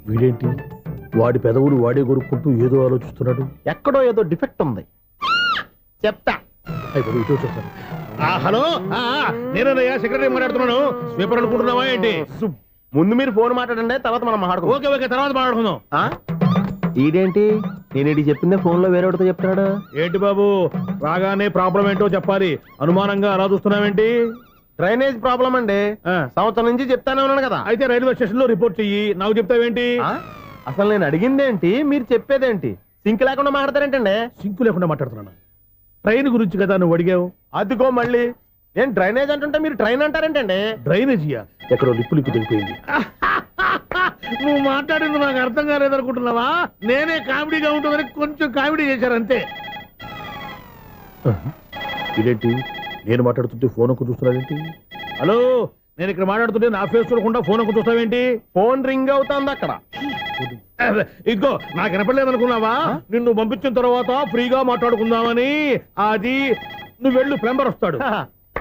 వీడేంటి వాడి పెదవులు వాడే కొరుక్కుంటూ ఏదో ఆలోచిస్తున్నాడు. ఎక్కడో ఏదో డిఫెక్ట్ ఉంది, చెప్తా. అయిపోయి ఇటు వచ్చేస్తాను. హలో, నేనయ్యా సెక్రటరీ మాట్లాడుతున్నాను. స్వీపర్ అనుకుంటున్నావా ఏంటి? ముందు మీరు ఫోన్ మాట్లాడండి, తర్వాత మనం మాట్లాడుకో. ఓకే ఓకే, తర్వాత మాట్లాడుకుందాం. ఈడేంటి నేను చెప్పిందే ఫోన్ లో వేరే వాడితో చెప్తాడు. ఏంటి బాబు, రాగానే ప్రాబ్లం ఏంటో చెప్పాలి. అనుమానంగా అలా చూస్తున్నావేంటి? డ్రైనేజ్ ప్రాబ్లం అండి. సంవత్సరం నుంచి చెప్తానే ఉన్నాను కదా. అయితే రైల్వే స్టేషన్ లో రిపోర్ట్ చెయ్యి. నాకు చెప్తావేంటి? అసలు నేను అడిగిందేంటి, మీరు చెప్పేదేంటి? సింక్ లేకుండా మాట్లాడతారేంటండి? సింకు లేకుండా మాట్లాడుతున్నాను. ట్రైన్ గురించి కదా నువ్వు అడిగావు. అదిగో మళ్ళీ నేను డ్రైనేజ్ అంటుంటే మీరు ట్రైన్ అంటారేంటండి? డ్రైనేజీయా? ఎక్కడో లిప్పు తెగిపోయింది. నువ్వు మాట్లాడింది నాకు అర్థం కాలేదనుకుంటున్నావా? నేనే కామెడీగా ఉంటుందని కొంచెం కామెడీ చేశారు అంతే. ఇదేంటి నేను మాట్లాడుతుంటే ఫోన్ ఒక్క చూస్తున్నాడేంటి? హలో, నేను ఇక్కడ మాట్లాడుతుంటే నా ఫేస్ చూడకుండా ఫోన్ ఒక్క చూస్తావేంటి? ఫోన్ రింగ్ అవుతుంది అక్కడ. ఇదిగో నాకు వినపడలేదు అనుకున్నావా? నిన్ను పంపించిన తర్వాత ఫ్రీగా మాట్లాడుకుందామని. అది నువ్వు వెళ్ళు, ప్లంబర్ వస్తాడు.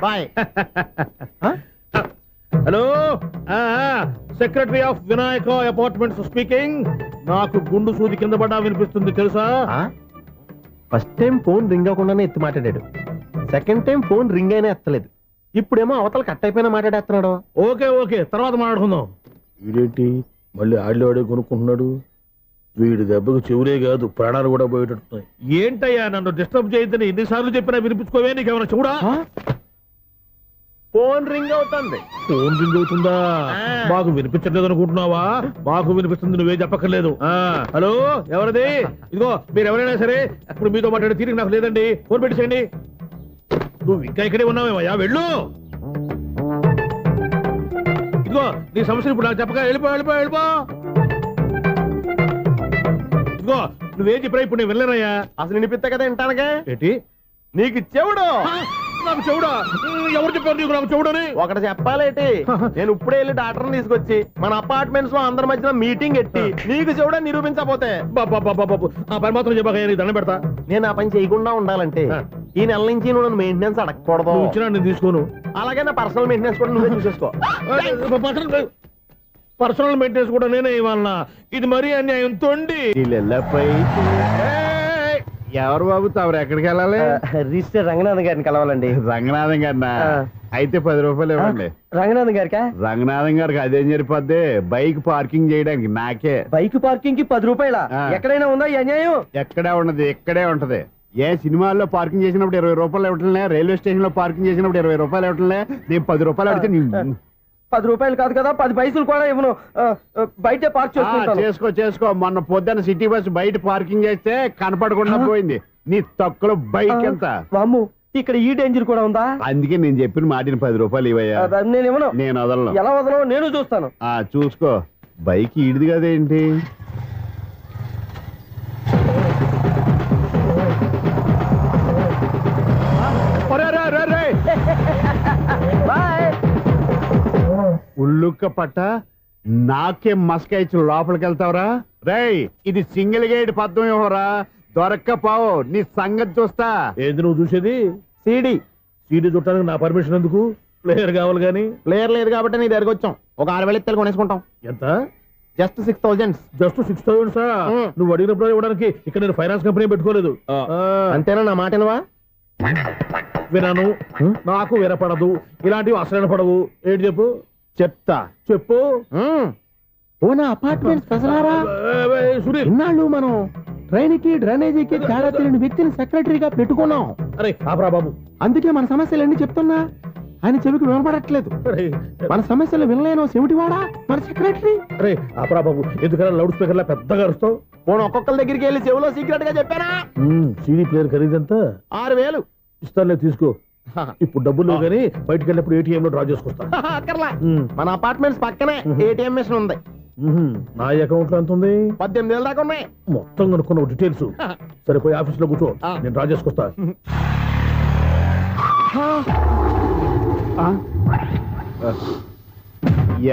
Bye. Hello, secretary of Vinayaka apartments speaking. నాకు గుండు సూది కింద పడ్డా వినిపిస్తుంది తెలుసా? ఫస్ట్ టైం ఫోన్ రింగ్ అవ్వకుండానే ఎత్తి మాట్లాడాడు. సెకండ్ టైం ఫోన్ రింగ్ అయినా ఎత్తలేదు. ఇప్పుడేమో అవతల కట్ అయిపోయినా మాట్లాడేస్తున్నాడు. ఓకే ఓకే, తర్వాత మాట్లాడుకుందాం. వీడేంటి మళ్ళీ ఆడిలో కొనుక్కుంటున్నాడు? వీడి దెబ్బకు చెవులే కాదు ప్రాణాలు కూడా పోయేటట్టున్నాయి. ఏంటయ్యా నన్ను డిస్టర్బ్ చేయొద్దని ఎన్నిసార్లు చెప్పినా వినిపించుకోవే? నీకేమైనా చూడా? ఫోన్ రింగ్ అవుతుంది. ఫోన్ రింగ్ అవుతుందా? మాకు వినిపించట్లేదు అనుకుంటున్నావా? మాకు వినిపిస్తుంది, నువ్వే చెప్పక్కర్లేదు. హలో, ఎవరిది? ఇదిగో మీరు ఎవరైనా సరే ఇప్పుడు మీతో మాట్లాడే తీరిక నాకు లేదండి. ఫోన్ పెట్టేసేయండి. నువ్వు ఇంకా ఇక్కడే ఉన్నావేమయ్యా, వెళ్ళు. ఇదిగో నీ సమస్యలు ఇప్పుడు నాకు చెప్పక వెళ్ళిపో వెళ్ళిపో వెళ్ళిపో. ఇదిగో నువ్వేం చెప్పరా ఇప్పుడు నేను వెళ్ళానయ్యా. అసలు వినిపిస్తా కదా వింటానుగా. ఏంటి నీకు చెవుడు? నాకు చెవుడా? ఎవరు చెప్పారు నీకు నాకు చెవుడని? ఒకటి చెప్పాలేటి, నేను ఇప్పుడే వెళ్ళి డాక్టర్ని తీసుకొచ్చి మన అపార్ట్మెంట్స్ లో అందరి మధ్యన మీటింగ్ ఎట్టి నీకు చెవుడని నిరూపించకపోతే బాబు ఆ పని మాత్రం చెప్పాక నీకు దండం పెడతా. నేను ఆ పని చేయకుండా ఉండాలంటే ఈ నెల నుంచి నువ్వు నన్ను మెయింటెనెన్స్ అడగకూడదు. ఇచ్చినా నేను తీసుకోను. అలాగే నా పర్సనల్ మెయింటెనెన్స్ కూడా నువ్వే చూసేసుకో. పర్సనల్ మెయింటెనెన్స్ కూడా నేనే ఇవ్వాలన్నా? ఇది మరీ అన్యాయం తోండి. ఎవరు బాబు తమరు ఎక్కడికి వెళ్ళాలి? రిజిస్టర్ రంగనాథ్ గారిని కలవాలండి. రంగనాథం గారినా? అయితే 10 రూపాయలు ఇవ్వండి. రంగనాథ్ గారికా? రంగనాథం గారికి అదేం సరిపోద్ది, బైక్ పార్కింగ్ చేయడానికి నాకే. బైక్ పార్కింగ్ కి 10 రూపాయల? ఎక్కడైనా ఉందా ఈ అన్యాయం? ఎక్కడే ఉండదు, ఇక్కడే ఉంటది. ఏ సినిమాల్లో పార్కింగ్ చేసినప్పుడు 20 రూపాయలు ఇవ్వట్లే, రైల్వే స్టేషన్ లో పార్కింగ్ చేసినప్పుడు 20 రూపాయలు ఇవ్వట్లే. నేను 10 రూపాయలు అడిగితే 10 రూపాయలు కాదు కదా, 10 పైసలు కూడా ఇవ్వను. బయట పార్క్ చేసుకో. మొన్న పొద్దున్న సిటీ బస్ బయట పార్కింగ్ చేస్తే కనపడకుండా పోయింది. నీ తక్కువ బైక్ ఎంత? వామ్ము, ఇక్కడ ఈ డేంజర్ కూడా ఉందా? అందుకే నేను చెప్పిన మాటిని 10 రూపాయలు ఇవ్వయ్యా. నేను ఇవ్వను. నేను వదలను. ఎలా వదలను? నేను చూస్తాను. చూసుకో. బైక్ ఈడిది కదేంటి? ఉల్లుక్క పట్ట నాకే మస్క ఇచ్చి లోపలికి వెళ్తావరా? రేయ్, ఇది సింగిల్ గేట్ పద్మం ఇవ్వరా, దొరక్కపోవు నీ సంగతి చూస్తా. ఏంది నువ్వు చూసేది? సీడీ చూడటానికి నా పర్మిషన్ ఎందుకు? ప్లేయర్ కావాలి గానీ. ప్లేయర్ లేదు కాబట్టి నీ దగ్గరకు వచ్చాం. ఒక 6,000 ఇత్తలు కొనేసుకుంటాం. ఎంత? జస్ట్ 6,000. Just 6,000 sir? నువ్వు అడిగినప్పుడు ఇవ్వడానికి ఇక్కడ నేను ఫైనాన్స్ కంపెనీ పెట్టుకోలేదు. అంతేనా? నా మాటనువా? వినను, నాకు వినపడదు. ఇలాంటివి అసలు వినపడవు. ఏంటి చెప్పు? చెప్తా. చెప్పు. అపార్ట్మెంట్స్ ప్రజలారా, ఇన్నాళ్ళు మనం ట్రైన్ కి డ్రైనేజీకి తేడా తెలియని వ్యక్తిని సెక్రటరీగా పెట్టుకున్నాం. అరే ఆపరా బాబు. అందుకే మన సమస్యలన్నీ చెప్తున్నా ఆయన చెవికి వినపడట్లేదు. మన సమస్యలు వినలేను చెవిటివాడా మన సెక్రటరీ. అరే ఆపరా బాబు, ఎందుకన్నా లౌడ్ స్పీకర్ లా పెద్దగా అరుస్తావు? ఒక్కొక్కరి దగ్గరికి వెళ్ళి చెవిలో సీక్రెట్ గా చెప్పానా? సీడీ ప్లేయర్ ఖరీదంతా 6,000 ఇస్తానులే, తీసుకో. ఇప్పుడు డబ్బులు కానీ బయటకు వెళ్ళినప్పుడు ఏటీఎం లో డ్రా చేసుకొస్తా. మన అపార్ట్మెంట్స్ పక్కనే ఏటీఎం మిషన్ ఉంది. నా అకౌంట్ లో ఎంత ఉంది? 18,000 దాకా ఉన్నాయి. మొత్తం కనుక్కున్నావు డీటెయిల్స్? సరిపోయి ఆఫీస్ లో కూర్చో, నేను డ్రా చేసుకొస్తా.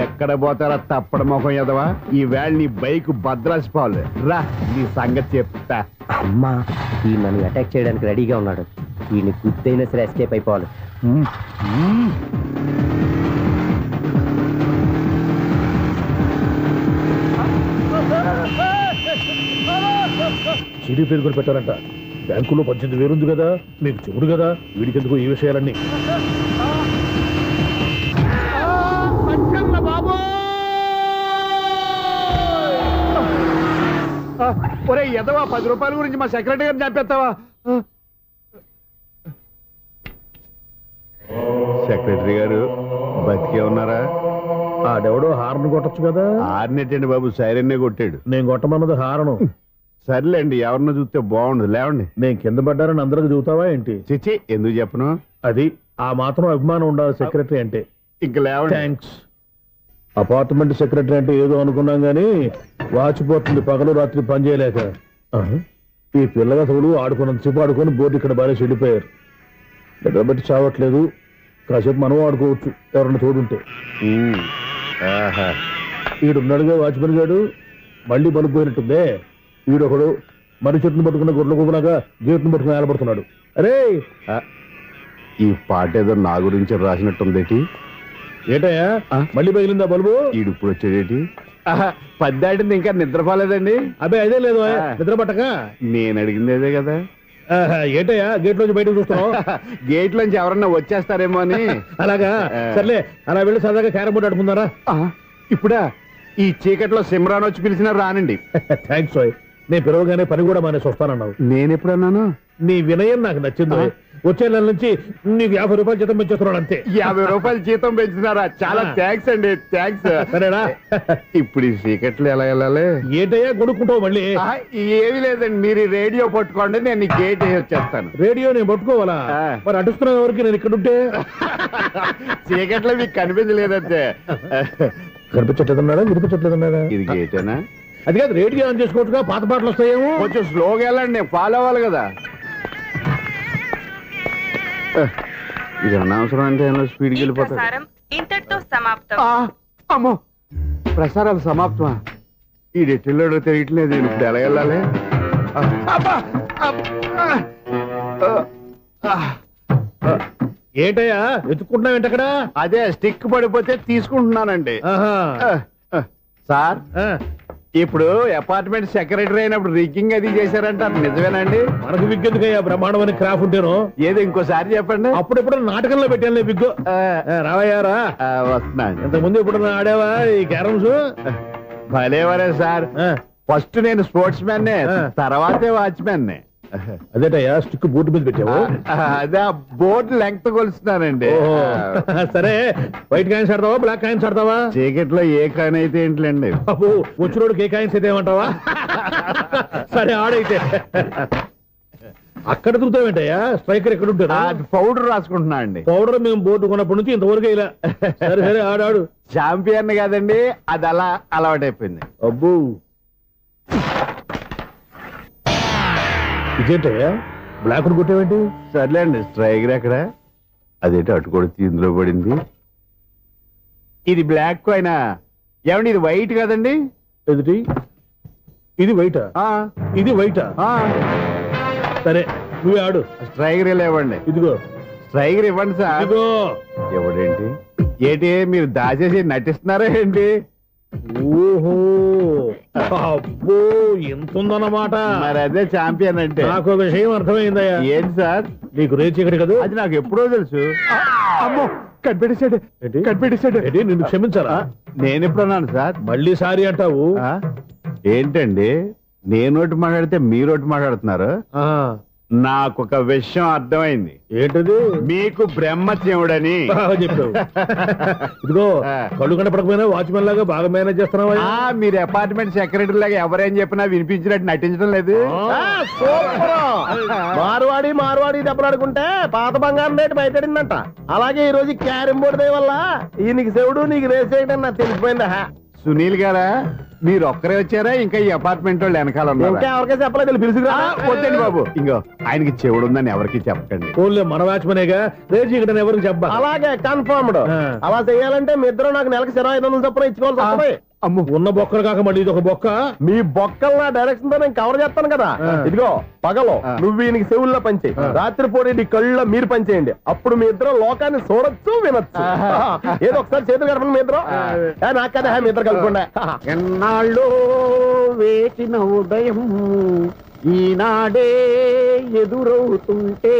ఎక్కడ పోతారా తప్పడ మొఖం ఎదవా? ఈ వేళ నీ బైక్ భద్రాసిపోవాలి రా, నీ సంగతి చెప్తా. అమ్మా, ఈ నన్ను అటాక్ చేయడానికి రెడీగా ఉన్నాడు. ఈయన గుద్దైనా సరే ఎస్కేప్ అయిపోవాలి. సిడీ పేరు కూడా పెట్టారంట. బ్యాంకులో 18,000 ఉంది కదా, మీకు చెవుడు కదా, వీడికెందుకు ఈ విషయాలన్నీ. ఒరే ఎదవా, 10 రూపాయల గురించి మా సెక్రటరీ గారిని చంపేస్తావా? సెక్రటరీ గారు బతికే ఉన్నారా? ఆడెవడో హార్న్ కొట్టచ్చు కదా. ఆరినట్టండి బాబు, సైరన్నే కొట్టాడు. నేను కొట్టమన్నది హారను. సర్లేండి, ఎవరినో చూస్తే బాగుండదు. లేవండి. నేను కింద పడ్డారని అందరికి చూతావా ఏంటి? చిచ్చి, ఎందుకు చెప్పను? అది ఆ మాత్రం అభిమానం ఉండాలి సెక్రటరీ అంటే. ఇంక లేవండి. థ్యాంక్స్. అపార్ట్మెంట్ సెక్రటరీ అంటే ఏదో అనుకున్నాం గానీ వాచిపోతుంది పగలు రాత్రి పని చేయలేక. ఈ పిల్లగా తోడు ఆడుకున్నంతసేపు ఆడుకొని బోర్డు ఇక్కడ బాగా చెడిపోయారు. నిద్రబట్టి చావట్లేదు. కాసేపు మనం ఆడుకోవచ్చు ఎవరన్నా తోడుంటే. ఈడున్నాడుగా వాచ్మెన్ గాడు, మళ్ళీ బలుపు పోయినట్టుందే. ఈడొకడు మరి చెట్టును పట్టుకున్న గొడ్ల కుప్పలాగా గేట్ను పట్టుకుని ఏలబడుతున్నాడు. అరే, ఈ పాట ఏదో నా గురించి రాసినట్టుందేటి. ఏటయ్యా మళ్ళీ పగిలిందా బల్బు? ఈడు ఇప్పుడు వచ్చేదేటి? 10 దాటింది, ఇంకా నిద్రపోలేదండి. అదే అదే లేదు నిద్ర పట్టక. నేను అడిగింది అదే కదా. ఏటయ్యా గేట్ లోంచి బయటకు చూస్తున్నావు? గేట్ లోంచి ఎవరన్నా వచ్చేస్తారేమో అని. అలాగా, సర్లే అలా వెళ్ళి సరదాగా క్యారం బోర్డు ఆడుకుందారా? ఇప్పుడా? ఈ చీకట్లో సిమ్రాన్ వచ్చి పిలిచినా రానండి. థ్యాంక్స్. నేను పిలవగానే పని కూడా మానేసి వస్తానన్నావు. నేను ఎప్పుడన్నాను? నీ వినయం నాకు నచ్చింది. వచ్చే నెల నుంచి నీకు 50 రూపాయలు జీతం పెంచేస్తున్నాడు అంతే. 50 రూపాయలు జీతం పెంచుతున్నారా? చాలా థ్యాంక్స్ అండి, థ్యాంక్స్. సరేనా? ఇప్పుడు ఈ చీకట్లు ఎలా వెళ్ళాలి? ఏంటయ్యా కొనుక్కుంటావు మళ్ళీ? ఏమీ లేదండి, మీరు ఈ రేడియో పట్టుకోండి, నేను ఈ గేట్ వేసి వచ్చేస్తాను. రేడియో నేను పట్టుకోవాలా? మరి అడుస్తున్నా ఎవరికి నేను ఇక్కడ ఉంటే? చీకట్లో మీకు కనిపించలేదంతే. కనిపించట్లేదన్నాడా వినిపించట్లేదన్నాడా? ఇది గేటేనా? అది కాదు, రేడియో ఆన్ చేసుకోవచ్చుగా, పాత పాటలు వస్తాయేమో. కొంచెం స్లోగా వెళ్ళండి, నేను ఫాలో అవ్వాలి కదా. ఇది అనవసరం అంటే స్పీడ్కి వెళ్ళిపోతాడు. ఇంతటితో సమాప్తం. అమ్మో, ప్రసారాలు సమాప్తమా? ఈ డెట్టిల్లోడో తెలియట్లేదు. నేను ఇప్పుడు ఎలా వెళ్ళాలి? ఏంటయ్యా వెతుక్కుంటున్నావు ఏంటక్కడ? అదే స్టిక్ పడిపోతే తీసుకుంటున్నానండి. సార్, ఇప్పుడు అపార్ట్మెంట్ సెక్రటరీ అయినప్పుడు రిగ్గింగ్ అది చేశారంట, నిజమేనండి? మనకు విగ్ ఎందుకయ్యా, బ్రహ్మాండమైన క్రాఫ్ ఉంటేను. ఏదో ఇంకోసారి చెప్పండి. అప్పుడెప్పుడు నాటకంలో పెట్టాను విగ్గు. రావయ్యారా? వస్తున్నా. ఇంతకుముందు ఎప్పుడు ఆడావా ఈ క్యారమ్స్? భలేవరే సార్. ఫస్ట్ నేను స్పోర్ట్స్ మ్యాన్, తర్వాతే వాచ్మెన్. అదేటయ్యా స్టిక్ బోర్డు మీద పెట్టావు? అదే బోర్డు లెంగ్త్ కొలుస్తున్నానండి. సరే, వైట్ కాయిన్స్ ఆడతావా బ్లాక్ కాయిన్స్ ఆడతావా? చీకట్లో ఏ కాయిన్ అయితే ఏంటండి బాబు, వచ్చినోడు ఏ కాయిన్స్ అయితే ఏమంటావా? సరే ఆడైతే. అక్కడ తిరుగుతావేంటయ్యా? స్ట్రైకర్ ఎక్కడ ఉంటాడు? పౌడర్ రాసుకుంటున్నా అండి. పౌడర్ మేము బోర్డు కొన్నప్పటి నుంచి ఇంతవరకు ఇలా. సరే సరే ఆడాడు. చాంపియన్ కాదండి, అది అలా అలవాటైపోయింది. అబ్బు, ఇదేంటయ్యా బ్లాక్ కొట్టేవేంటి? సర్లేండి, స్ట్రైకర్ ఎక్కడ? అదేంటి అటు కొడితే ఇందులో పడింది. ఇది బ్లాక్ కాయిన్. ఏమండి ఇది వైట్ కదండి? ఎదుటి ఇది వైటా? ఇది వైటా? సరే నువ్వే ఆడు. స్ట్రైకర్ ఇలా ఇవ్వండి. ఇదిగో స్ట్రైకర్ ఇవ్వండి సార్. ఇదిగో. ఎవడేంటి? ఏంటి మీరు దాచేసి నటిస్తున్నారా ఏంటి? ఓహో, అబ్బో ఎంత ఉందన్నమాట. మరి అదే ఛాంపియన్ అంటే. నాకు ఒక విషయం అర్థమైందయ్యా. ఏంటి సార్? నీకు రేచి ఇక్కడ కదా? అది నాకు ఎప్పుడో తెలుసు. అమ్మో, కనిపెట్టేశాడు. కనిపెట్టేశాడు. నిన్ను క్షమించాలా? నేను ఎప్పుడన్నాను సార్? మళ్ళీ సారీ అంటావు? ఏంటండి, నేను ఒకటి మాట్లాడితే మీరు ఒకటి మాట్లాడుతున్నారు. నాకు ఒక విషయం అర్థమైంది. ఏంటది? మీకు బ్రహ్మత్యముడని చెప్పావు. ఇదిగో, కళ్ళు కనపడకపోయినా వాచ్మెన్ లాగా బాగా మేనేజ్ చేస్తున్నావా? మీరు అపార్ట్మెంట్ సెక్రటరీ లాగా ఎవరేం చెప్పినా వినిపించినట్టు నటించడం లేదు. మార్వాడి మార్వాడి దెబ్బలాడుకుంటే పాత బంగారం రేటు బయటడిందంట. అలాగే ఈ రోజు క్యారం బోర్డు దే వల్ల ఈయనకి శివుడు నీకు రేస్ చేయడం నాకు తెలిసిపోయిందా? సునీల్ గారా, మీరు ఒక్కరే వచ్చారా? ఇంకా ఈ అపార్ట్మెంట్ వాళ్ళు వెనకాల ఇంకా ఎవరికైనా చెప్పలేదు, పిలుచుకురా. వద్దండి బాబు, ఇంకో ఆయనకి చెవుడు ఉందని ఎవరికి చెప్పకండి. ఓన్లీ మన వాచ్మనేగా, రేచి ఇక్కడ ఎవరికి చెప్పా. అలాగే కన్ఫర్మ్డ్. అలా చేయాలంటే మీ ఇద్దరు నాకు నెలకు 2500 చొప్పున ఇచ్చుకోవాలి. అమ్మ, ఉన్న బొక్కలు కాక మళ్ళీ ఇది ఒక బొక్క. మీ బొక్కలు నా డైరెక్షన్ తో నేను కవర్ చేస్తాను కదా. ఇదిగో, పగలో నువ్వు ఈయనకి చెవుల్లో పనిచేయి, రాత్రి పూట నీ కళ్ళలో మీరు పనిచేయండి. అప్పుడు మీ ఇద్దరు లోకాన్ని చూడొచ్చు, వినొచ్చు. ఏదో ఒకసారి చేతులు కలపండి మీ ఇద్దరు. నాకు కదా మీ ఇద్దరు కలుపుకుండా. ఎన్నాళ్ళు వేసిన ఉదయం ఈనాడే ఎదురవుతుంటే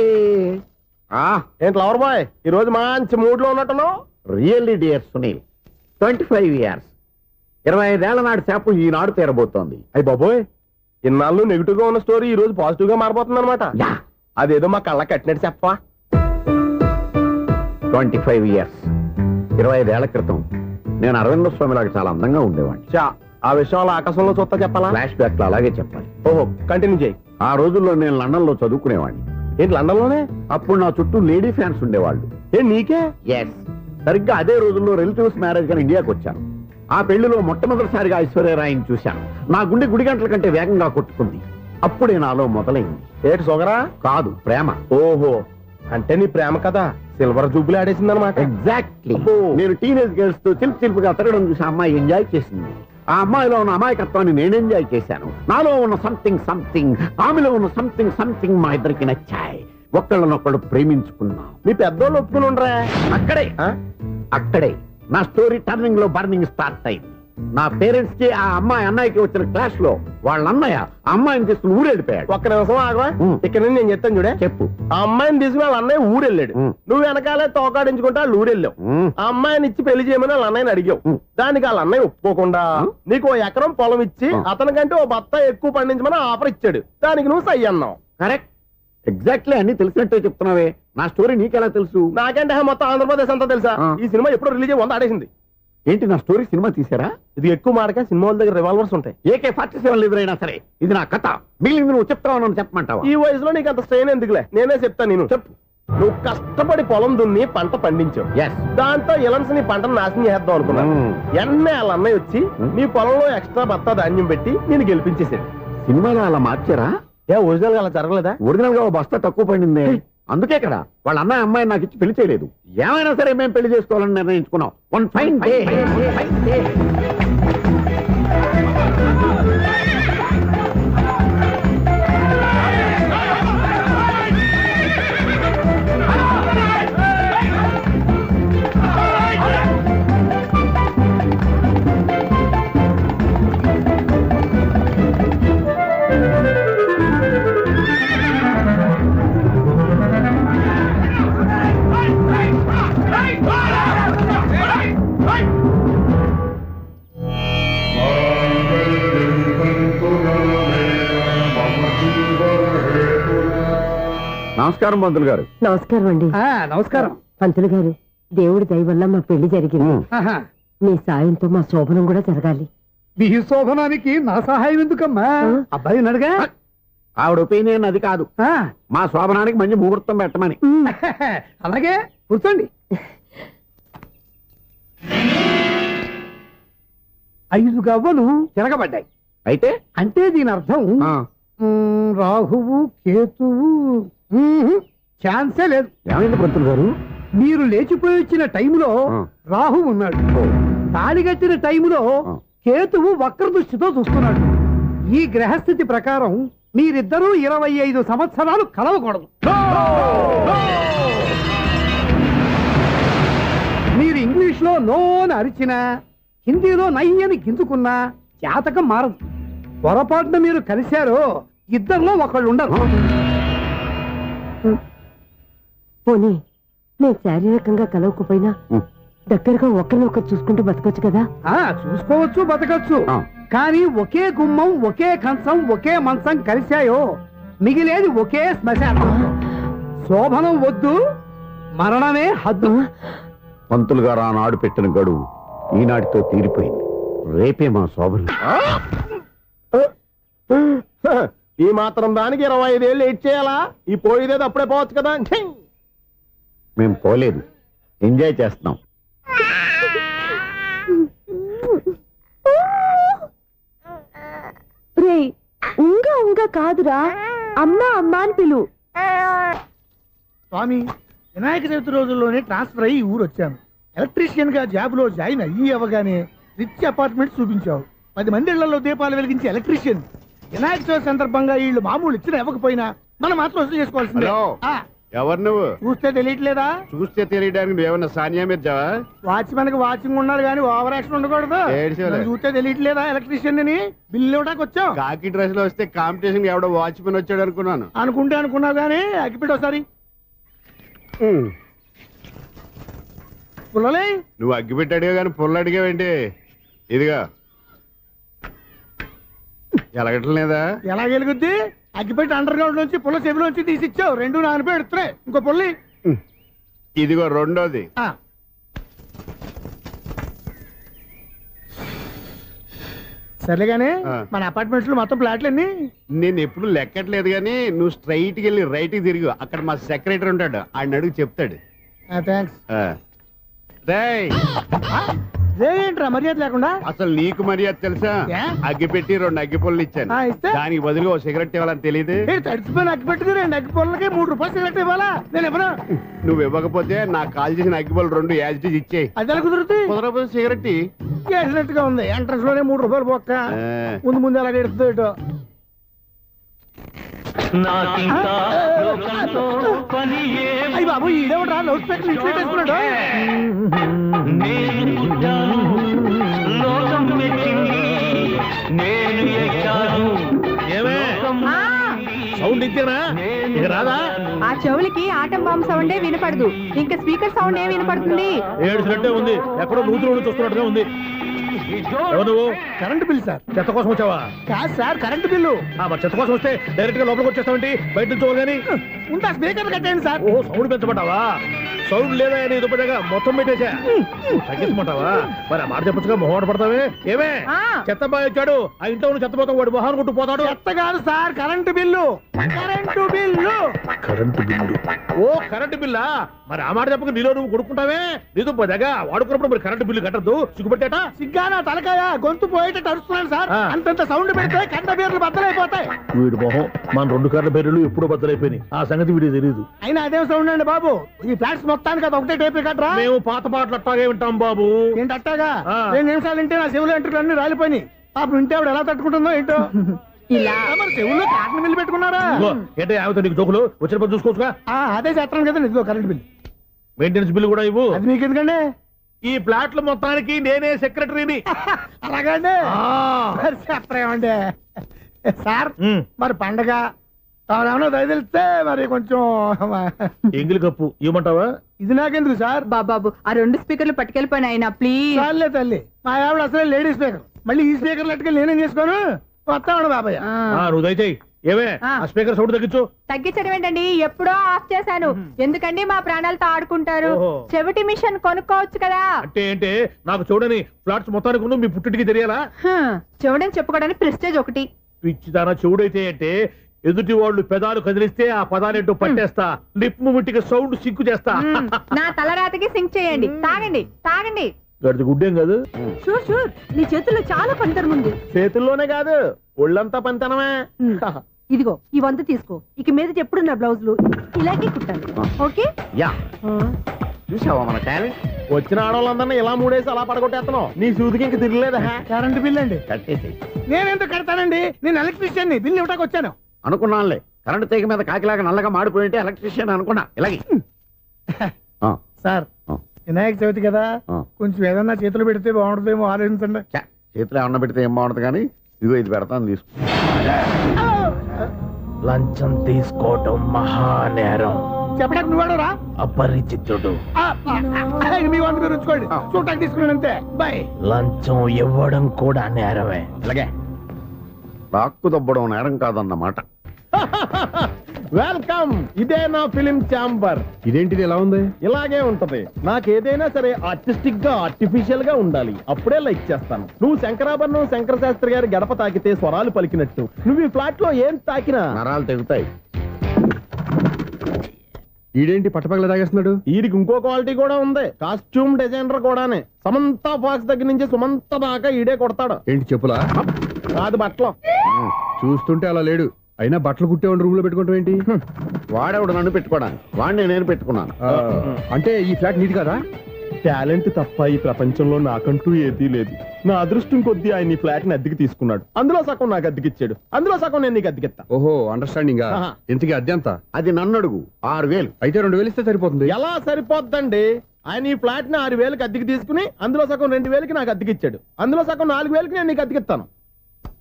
ఏంటి లవర్ బాయ్ ఈ రోజు మంచి మూడ్ లో ఉన్నట్టున్నావు? రియల్లీ డియర్ సునీల్ 25 years 25 ఏళ్ల నాటి శాపం ఈనాడు తీరబోతోంది. అయ్యి బాబోయ్, ఇన్నాళ్ళు నెగిటివ్ గా ఉన్న స్టోరీ ఈ రోజు పాజిటివ్ గా మారిపోతుంది అనమాట. అదేదో మా కళ్ళ కట్టినట్టు చెప్పవా? 25 years 25 ఏళ్ల క్రితం నేను అరవింద స్వామిలాగా చాలా అందంగా ఉండేవాడిని. చా, ఆ విషయంలో ఆకాశంలో చూస్తా చెప్పాలా? ఫ్లాష్ బ్యాక్ లో అలాగే చెప్పాలి. ఓహో, కంటిన్యూ చేయి. ఆ రోజుల్లో నేను లండన్ లో చదువుకునేవాడిని. ఏంటి లండన్ లోనే? అప్పుడు నా చుట్టూ లేడీ ఫ్యాన్స్ ఉండేవాళ్ళు. నీకే? ఎస్, సరిగ్గా అదే రోజుల్లో రిలేటివ్స్ మ్యారేజ్ గా ఇండియాకి వచ్చాను. ఆ పెళ్లిలో మొట్టమొదటిసారిగా ఐశ్వర్యరాయని చూశాను. నా గుండె గుడి గంటల కంటే వేగంగా కొట్టుకుంది. అప్పుడే నాలో మొదలైంది. ఏటి సొగరా? కాదు, ప్రేమ. ఓహో, అంటే నీ ప్రేమ కదా సిల్వర్ జూబులు ఆడేసింది అనమాట. ఎగ్జాక్ట్లీ. నేను టీనేజ్ గర్ల్స్ తో చిలుపుగా తిరగడం చూసి అమ్మాయి ఎంజాయ్ చేసింది. ఆ అమ్మాయిలో ఉన్న అమాయకత్వాన్ని నేను ఎంజాయ్ చేశాను. నాలో ఉన్న సంథింగ్ ఆమెలో ఉన్న సంథింగ్ మా ఇద్దరికి నచ్చాయి. ఒక్కళ్ళనొక్కడు ప్రేమించుకున్నాం. మీ పెద్దోళ్ళు ఒప్పుకుని ఉండరా? అక్కడే నా స్టోరీ టర్నింగ్ లో బర్నింగ్ స్టార్ట్ అయింది. నా పేరెంట్స్ కి ఆ అమ్మాయి అన్నయ్యకి వచ్చిన క్లాష్ లో వాళ్ళ అన్నయ్య ఆ అమ్మాయిని తీసుకుని ఊరెళ్ళిపోయాడు. ఒక్క నిమిషం ఆగవా, ఇక్కడ నుంచి నేను చెప్తాను చూడే. చెప్పు. ఆ అమ్మాయిని తీసుకుని వాళ్ళ అన్నయ్య ఊరెళ్ళాడు. నువ్వు వెనకాలే తోకాడించుకుంటా వాళ్ళు ఊరెళ్ళావు. ఆ అమ్మాయిని ఇచ్చి పెళ్లి చేయమని వాళ్ళ అన్నయ్యని అడిగావు. దానికి వాళ్ళ అన్నయ్య ఒప్పుకోకుండా నీకు 1 ఎకరం పొలం ఇచ్చి అతనికంటే 1 బత్తా ఎక్కువ పండించమని ఆఫర్ ఇచ్చాడు. దానికి నువ్వు సై అన్నావు. కరెక్ట్, ఎగ్జాక్ట్లీ అన్ని తెలిసినట్టే చెప్తున్నావే. నా స్టోరీ నీకెలా తెలుసు? నాకంటే మొత్తం ఆంధ్రప్రదేశ్ అంతా తెలుసా? ఈ సినిమా ఎప్పుడో రిలీజ్ 100 ఆడేసింది. ఏంటి, నా స్టోరీ సినిమా తీసారా? ఇది ఎక్కువ మాటగా సినిమా వాళ్ళ దగ్గర రివాల్వర్స్ ఉంటాయి. AK-47 ఎదురైనా సరే ఇది నా కథ. మిగిలింది నువ్వు చెప్తావు చెప్పమంటావా? ఈ వయసులో నీకు అంత స్ట్రెయిన్ ఎందుకులే, నేనే చెప్తాను. నేను చెప్పు. నువ్వు కష్టపడి పొలం దున్ని పంట పండించావు. దాంతో ఇలన్స్ నీ పంటను నాశనం చేద్దాం అనుకున్నాను. ఎన్నే వాళ్ళ అన్నయ్య వచ్చి నీ పొలంలో ఎక్స్ట్రా బత్తా ధాన్యం పెట్టి నేను గెలిపించేసాడు. సినిమాలో అలా మార్చారా? ఒరిజినల్ గా అలా జరగలేదా? ఒరిజినల్ గా ఓ బస్తా తక్కువ పడింది. అందుకే కదా వాళ్ళ అన్నయ్య అమ్మాయి నాకు ఇచ్చి పెళ్లి చేయలేదు. ఏమైనా సరే మేము పెళ్లి చేసుకోవాలని నిర్ణయించుకున్నాం. One fine day. నమస్కారం పంతులు గారు. నమస్కారం అండి. నమస్కారం పంతులు గారు, దేవుడి దయ వల్ల మా పెళ్లి జరిగింది. మీ సాయంతో మా శోభనం కూడా జరగాలి. మీ శోభనానికి నా సహాయం ఎందుకమ్మా? అబ్బాయి నడగా. ఆవిడ ఒపీనియన్ అది కాదు. మా శోభనానికి మంచి ముహూర్తం పెట్టమని. అలాగే కూర్చోండి. 5 గవ్వలు తిరగబడ్డాయి. అయితే అంటే దీని అర్థం రాహువు కేతువు ఛాన్సే లేదు. ఏమైంది పంతులు గారు? మీరు లేచిపోయి వచ్చిన టైంలో రాహు ఉన్నాడు. తాళిగట్టిన టైంలో కేతువు వక్ర దృష్టితో చూస్తున్నాడు. ఈ గ్రహస్థితి ప్రకారం మీరిద్దరూ 25 సంవత్సరాలు కలవకూడదు. మీరు ఇంగ్లీష్ లో నో అని అరిచినా, హిందీలో నై అని గింజుకున్నా జాతకం మారదు. పొరపాటున మీరు కలిశారో ఇద్దరిలో ఒకళ్ళు ఉండరు. పోనీ నేను శారీరకంగా కలవకపోయినా దగ్గరగా ఒకరినొకరు చూసుకుంటూ బతకొచ్చు కదా? చూసుకోవచ్చు, బతకచ్చు. కానీ ఒకే గుమ్మం, ఒకే కంచం, ఒకే మంచం కలిశాయో మిగిలేది ఒకే శ్మశానం. శోభనం వద్దు, మరణమే హద్దు. పంతులు గారు ఆనాడు పెట్టిన గడువు ఈనాటితో తీరిపోయింది. రేపే మా శోభనం. ఈ మాత్రం దానికి 25 ఏళ్ళు వెయిట్ చేయాలా? ఈ పోయేదేదో అప్పుడే పోవచ్చు కదా. మేము పోలేదు, ఎంజాయ్ చేస్తున్నాం. ఉంగా కాదురా, అమ్మా అమ్మా అని పిలు. స్వామి, వినాయక చవితి రోజుల్లోనే ట్రాన్స్ఫర్ అయ్యి ఊరు వచ్చాను. ఎలక్ట్రీషియన్ గా జాబ్ లో జాయిన్ అయ్యి అవగానే రిచ్ అపార్ట్మెంట్ చూపించావు. 10 మంది ఇళ్లలో దీపాలు వెలిగించే ఎలక్ట్రీషియన్. వినాయక చవితి సందర్భంగా వీళ్ళు మామూలు ఇచ్చిన ఇవ్వకపోయినా మనం మాత్రం వసూలు చేసుకోవాల్సిందే. ఎవరు నువ్వు? చూస్తే తెలియట్లేదా? చూస్తే తెలియడానికి నువ్వేమన్నా సానియా మీర్జావా? వాచ్మెన్ కి వాచింగ్ ఉండాలి కానీ ఓవర్ యాక్షన్ ఉండకూడదు. నన్ను చూస్తే తెలియట్లేదా ఎలక్ట్రీషియన్ అని? బిల్లు ఇవ్వడానికి వచ్చాం. కాకి డ్రెస్ లో వస్తే కాంపిటీషన్ ఎవడో వాచ్మెన్ వచ్చాడు అనుకున్నాను. అనుకున్నావు కానీ అగ్గిపెట్టి ఒకసారి పుల్లలే. నువ్వు అగ్గిపెట్టి అడిగా కానీ పుల్ల అడిగావేంటి? ఇదిగా ఎలగట్లేదా? ఎలా వెలుగుద్ది? అగ్గిపెట్టి అండర్ గ్రౌండ్ నుంచి పుల్ల చెవిలోంచి తీసిచ్చావు. రెండు నానిపోయి ఎడుతున్నాయి. ఇంకో పుల్లి ఇదిగో రెండోది. సరేగానే మన అపార్ట్మెంట్స్ లో మొత్తం ఫ్లాట్లు అన్ని నేను ఎప్పుడు లెక్కట్లేదు కానీ నువ్వు స్ట్రైట్ కి వెళ్ళి రైట్ కి తిరిగి అక్కడ మా సెక్రటరీ ఉంటాడు, ఆయన అడుగు చెప్తాడు. థ్యాంక్స్. రేయ్, ఏంట్రా మర్యాద లేకుండా? అసలు నీకు మర్యాద తెలుసా? అగ్గి పెట్టి 2 అగ్గి పుల్లలు ఇచ్చాను. దానికి బదులుగా ఓ సిగరెట్ ఇవ్వాలని తెలియదు. తడిచిపోయిన అగ్గి పెట్టుకుని 2 అగ్గి పుల్లలకి 3 రూపాయలు సిగరెట్ ఇవ్వాలా? నేను ఇవ్వను. నువ్వు ఇవ్వకపోతే నాకు కాల్ చేసిన అగ్గి పుల్లలు 2 యాజిటీస్ ఇచ్చేయి. అది ఎలా కుదురుతుంది? కుదరకపోతే సిగరెట్ చేసినట్టుగా ఉంది. ఎంట్రన్స్ లోనే 3 రూపాయలు పోక్క. ముందు ఎలా ఎడుతుంది ఏటో. అయ్యి బాబు ఈడేవడా లౌడ్ స్పీకర్ ఇంట్లో వేసుకున్నాడు. ఏమే సౌండ్ ఇచ్చానా? ఇక రాదా? ఆ చెవులకి ఆటం బాంబు సౌండే వినపడదు. ఇంకా స్పీకర్ సౌండ్ ఏ వినపడుతుంది? ఏడుసినట్టే ఉంది. ఎక్కడో నూతులు చూస్తున్నట్టుగా ఉంది. ఎవరు నువ్వు? Current bill sir. చెత్త కోసం వచ్చావా? కాదు సార్, కరెంట్ బిల్లు. మరి చెత్త కోసం వస్తే డైరెక్ట్ గా లోపలికి వచ్చేస్తావేంటి? బయట నుంచి కానీ ఉంటా స్పీకర్ కట్టేయండి సార్. ఓ సౌండ్ పెంచమంటావా? సౌండ్ లేదా అని దుప్పటగా మొత్తం పెట్టేసా. తగ్గించమంటావా? మరి ఆ మాట చెప్పచ్చుగా మొహమాట పడతావే. ఏమే చెత్త బాగా వచ్చాడు, ఆ ఇంట్లో ఉన్న చెత్త పోతాం, వాడు మొహాన్ని కొట్టు పోతాడు. చెత్త కాదు sir, current bill. Current bill. ఓ కరెంటు బిల్లా? మరి ఆ మాట చెప్పక నీలో నువ్వు కొడుకుంటావే. నీతో దగ్గర వాడుకున్నప్పుడు మరి కరెంటు బిల్లు కట్టద్దు. సిగ్గుపెట్టేట సిగ్గానా తలకాయ గొంతు పోయేటట్టు అరుస్తున్నాను సార్. అంతంత సౌండ్ పెడితే కంట బీర్లు బద్దలైపోతాయి. వీడు మొహం మన 2 కార్ల బెర్రెలు ఎప్పుడో బద్దలైపోయినాయి. ఆ సంగతి వీడికి తెలియదు. అయినా అదేం సౌండ్ అండి బాబు? ఈ ఫ్లాట్స్ మొత్తానికి అది ఒకటే టేప్ రికార్డరా? మేము పాత పాటలు అట్టాగే వింటాం బాబు. ఏంటి అట్టాగా? 2 నిమిషాలు వింటే నా చెవులు ఎంట్రులు అన్ని రాలిపోయినాయి. పాపం వింటే ఆవిడ ఎలా తట్టుకుంటుందో ఏంటో. ఇలా మరి చెవుల్లో కాటన్ బిల్లు పెట్టుకున్నారా? ఏంటో ఆమెతో నీకు జోకులు వచ్చిన పని చూసుకోవచ్చుగా. అదే చేస్తాను కదా. ఇదిగో కరెంట్ బిల్. మెయింటెనెన్స్ బిల్లు కూడా ఇవ్వు. అది మీకు ఎందుకండి? ఈ ప్లాట్ల మొత్తానికి నేనే సెక్రటరీని. అలాగండి. చెప్పరేమండి సార్. మరి పండగ ఏమన్నా దయదలిస్తే మరి కొంచెం ఎంగిలి కప్పు ఇవ్వమంటావా? ఇది నాకెందుకు సార్? బాబాబు ఆ 2 స్పీకర్లు పట్టుకెళ్ళిపోయిన ఆయన ప్లీజ్. చాలే తల్లి, మా ఆవిడ అసలే లేడీ స్పీకర్. మళ్ళీ ఈ స్పీకర్ లెట్టుకెళ్ళి నేనేం చేసుకోను. వస్తాడు బాబాయ్. నువ్వు దయచేయి. ఏమే ఆ స్పీకర్ సౌండ్ తగ్గించు. తగ్గించడం ఏంటండి? ఎప్పుడో ఆఫ్ చేశాను. ఎందుకండి మా ప్రాణాలతో ఆడుకుంటారు? చెవిటి మిషన్ కొనుక్కోవచ్చు కదా. అంటే నాకు చూడని ఫ్లాట్స్ మొత్తానికి ఉన్న మీ పుట్టింటికి తెలియాలా? చెవుడని చెప్పుకోవడానికి ప్రెస్టేజ్ ఒకటి. పిచ్చిదానా చెవుడైతే అంటే ఎదుటి వాళ్ళు పెదాలు కదిలిస్తే ఆ పదాలేంటో పట్టేస్తా. లిప్ ముట్టికి సౌండ్ సింకు చేస్తా. నా తలరాతకి సింక్ చేయండి. తాగండి. గడిచి గుడ్డేం కాదు. షూర్ నీ చేతుల్లో చాలా పనితనం ఉంది. చేతుల్లోనే కాదు ఒళ్ళంతా పనితనమే. ఇదిగో ఈ 100 తీసుకో. ఇక మీద ఎప్పుడు నా బ్లౌజులు ఇలాగే కుట్టాను. ఓకే? యా చూసావా మన టాలెంట్? వచ్చిన ఆడవాళ్ళందరినీ ఇలా మూడేసి అలా పడగొట్టేస్తున్నావు. నీ సూదికి ఇంక తిరగలేదా? కరెంట్ బిల్ అండి. కట్టేసి నేనెందుకు కడతానండి? నేను ఎలక్ట్రీషియన్. బిల్ ఇవ్వడానికి వచ్చాను. అనుకున్నానులే. కరెంట్ తీగ మీద కాకిలాగా నల్లగా మాడిపోయింటే ఎలక్ట్రీషియన్ అనుకున్నా. ఇలాగే సార్, వినాయక చవితి కదా, కొంచెం ఏదన్నా చేతులు పెడితే బాగుంటుందేమో ఆలోచించండి. చేతిలో ఏమన్నా పెడితే ఏం బాగుంటుంది కానీ ఇదిగో ఇది పెడతాను తీసుకో. లంచం తీసుకోవటం మహానేరం. చెప్పడానికి నువ్వాడరా? అపరిచితుడు. మీ 100 మీరు ఉంచుకోండి. చూడటానికి తీసుకున్నాను అంతే. బాయ్. లంచం ఇవ్వడం కూడా నేరమే. ఇలాగే రాక్కు దబ్బడం నేరం కాదన్నమాట. వెల్కమ్. ఇదే నా ఫిలిం ఛాంబర్. ఇదేంటిది ఎలా ఉంది? ఇలాగే ఉంటది. నాకేదైనా సరే ఆర్టిస్టిక్ గా ఆర్టిఫిషియల్ గా ఉండాలి. అప్పుడే లైక్ చేస్తాను. నువ్వు శంకరాభరణం శంకర శాస్త్రి గారి గడప తాకితే స్వరాలు పలికినట్టు నువ్వు ఈ ఫ్లాట్ లో ఏం తాకినా నరాలు తెగుతాయి. ఈడేంటి పట్టపగల తాగేస్తున్నాడు? వీరికి ఇంకో క్వాలిటీ కూడా ఉంది. కాస్ట్యూమ్ డిజైనర్ కూడానే. సమంత ఫాక్స్ దగ్గర నుంచి సుమంత దాకా ఈడే కొడతాడు. ఏంటి చెప్పులా? కాదు బట్టలు. చూస్తుంటే అలా లేడు. అయినా బట్టలు కుట్టేవాడి రూమ్ లో పెట్టుకోవటం ఏంటి? వాడేవాడు నన్ను పెట్టుకోవడానికి. వాడిని నేను పెట్టుకున్నాను. అంటే ఈ ఫ్లాట్ నీది కదా? టాలెంట్ తప్ప ఈ ప్రపంచంలో నాకంటూ ఏదీ లేదు. నా అదృష్టం కొద్దీ ఆయన ఈ ఫ్లాట్ ని అద్దెకి తీసుకున్నాడు. అందులో సగం నాకు అద్దెకిచ్చాడు, అందులో సగం నేను నీకు అద్దెకిస్తా. ఓహో అండర్స్టాండింగ్. ఇంతకీ అద్దె ఎంత? అది నన్ను అడుగు. 6,000. అయితే 2,000 ఇస్తే సరిపోతుంది. ఎలా సరిపోద్దండి? ఆయన ఈ ఫ్లాట్ ని 6,000కి అద్దెకి తీసుకుని అందులో సగం 2,000కి నాకు అద్దెకిచ్చాడు, అందులో సగం 4,000కి నేను నీకు అద్దెకిస్తాను.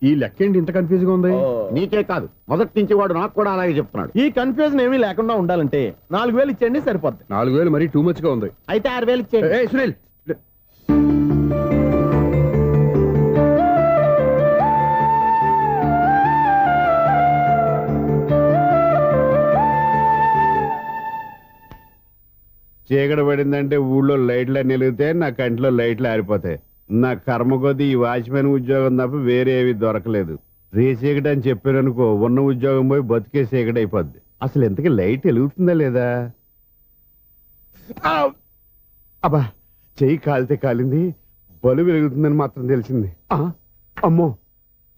ఈ లెక్క ఏంటి ఇంత కన్ఫ్యూజ్ గా ఉంది? నీకే కాదు, మొదటి నుంచి వాడు నాకు కూడా అలాగే చెప్తున్నాడు. ఈ కన్ఫ్యూజన్ ఏమీ లేకుండా ఉండాలంటే 4,000 ఇచ్చేయండి, సరిపోద్ది. 4,000 మరీ టూ మచ్ గా ఉంది. అయితే 6,000 ఇచ్చేయండి. ఏయ్ సునీల్, చీకటి పడిందంటే ఊళ్ళో లైట్లు అన్ని వెలిగితే నా కంటిలో లైట్లు ఆరిపోతాయి. నా కర్మ కొద్దీ ఈ వాచ్మెన్ ఉద్యోగం తప్ప వేరే ఏవి దొరకలేదు. రేసీకటి అని చెప్పారనుకో, ఉన్న ఉద్యోగం పోయి బతికే చీకటి అయిపోద్ది. అసలు ఎంతకీ లైట్ వెలుగుతుందా లేదా? అబ్బా, చెయ్యి కాలితే కాలింది, బలుబు వెలుగుతుందని మాత్రం తెలిసింది. అమ్మో,